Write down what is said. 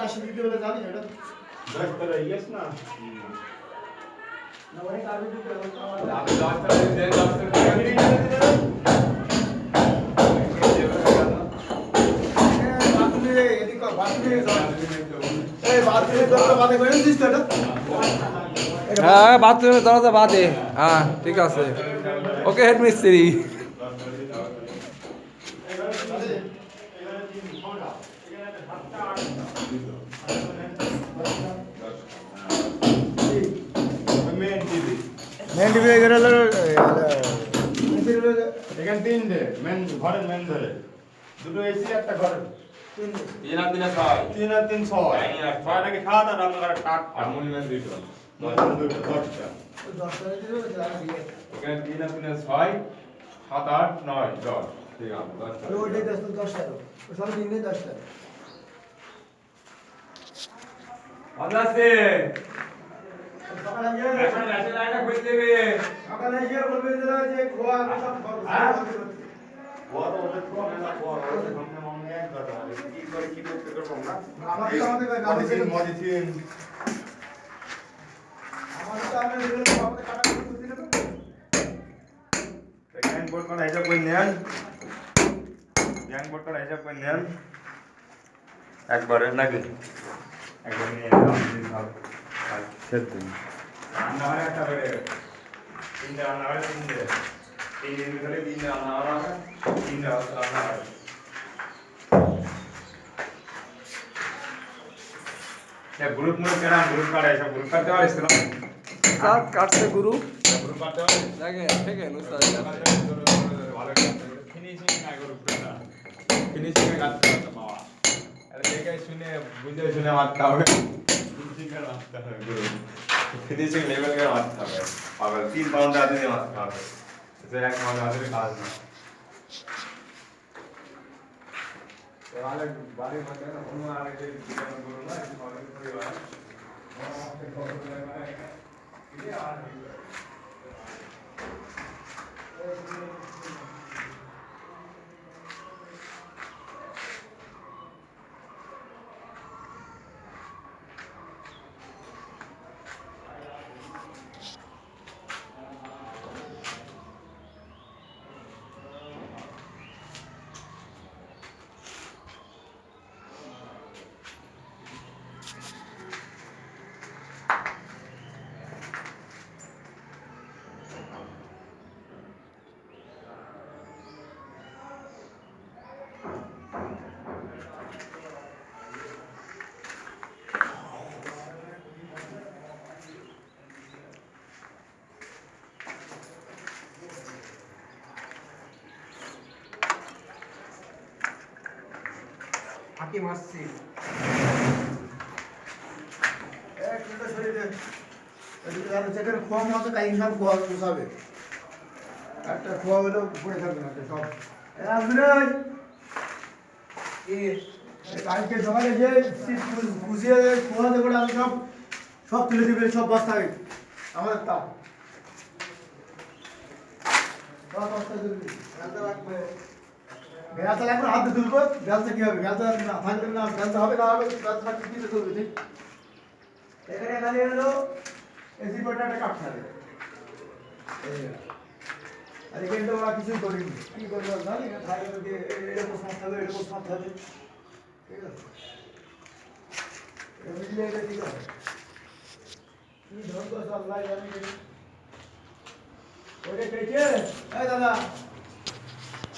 80 দিতে বলে জানি এটা 10 টাকা ইয়েস না না ওই কার্ড দিতে বলে আপনি 10 টাকা দেন 10 টাকা হ্যাঁ বাথরুমের দরজা বাদে হ্যাঁ ঠিক আছে ওকে হেড মিস্ত্রি মেন টিভি এখানে এখানে তিনটে মেন ঘরের মেন ধরে দুটো এসি একটা ঘরের 3 আর 3 6 3 আর 3 6 6 টাকে খাওয়া দাও আপনার টাক আমুল মেন দিতে 10টা এখানে 3 আর 3 6 7 8 9 10 ঠিক আছে 10টা ওইটাই 10 টাকা সব দিনে 10 টাকা ভালো আছে সকালে গিয়ে এখন ন্যাশনাল লাইনটা খুঁজে দেবে সকালে গিয়ে বলবে যে খোয়া সব বড় ওদের তো মেলা বড় ওদের সামনে মনে এক কথা কি করে কি করতে করব না আমাদের গাড়ি থেকে মডিফিন আমাদের তো আমরা রেগুলার আমাদের কাটা করতে দেব গ্যাং বোর্ড করে হিসাব করে নেন গ্যাং বোর্ড করে হিসাব করে নেন একবারে নাকি একবার নিয়ে নাও দিন ভালো আচ্ছা দিন রান্না হয় একটা করে তিনটে রান্না হয় তিনটে তিন দিন ধরে তিনটে রান্না হয় তিনটে রান্না হয় গ্রুপ মুরুপ কেনা গ্রুপ কাটে সব গ্রুপ কাটতে পারিস না কাট কাটছে গুরু গ্রুপ কাটতে পারিস দেখেন দেখেন উস্তাদ ভালো ফিনিশিং না গ্রুপ কাটা ফিনিশিং এ কাটতে হবে বাবা আরে দেখে শুনে বুঝে শুনে মারতে হবে ফিনিশিং এ মারতে হবে গ্রুপ ফিনিশিং লেভেল এ মারতে হবে আবার 3 পাউন্ড আদমি মারতে হবে যে এক পাউন্ড আদমি কাজ না বাড়ির মধ্যে অন্য আরেকটা জীবন করো না একটু ভালো করে হয় আমাকে খবর দেয় মানে কি আর হাকি মারছি একটা শরীরে এদিকে আর যেখানে খোয়া মতো তাই সব খোয়া বসাবে একটা খোয়া হলো পড়ে থাকবে না সব আসবে কালকে সকালে যে বুঝিয়ে খোয়া দেবো আমি সব সব তুলে দিবে সব বস্তায় আমাদের তা সব বস্তা তুলবি রাখবে বেড়াতে লাগবে হাতে তুলবো বেড়াতে কি হবে বেড়াতে না থাকবে না বেড়াতে হবে না হবে বেড়াতে থাকবে কি তুলবে ঠিক এখানে খালি হলো এসি বোর্ডটা একটা কাটতে হবে আর এখানে তো ওরা কিছুই করেনি কি করবে জানি এখানে থাকবে দিয়ে এটা পোস্ট মারতে হবে এটা পোস্ট মারতে হবে ঠিক আছে বুঝলে এটা ঠিক আছে কি ধরতো আল্লাহ জানি ওইটা পেয়েছে এই দাদা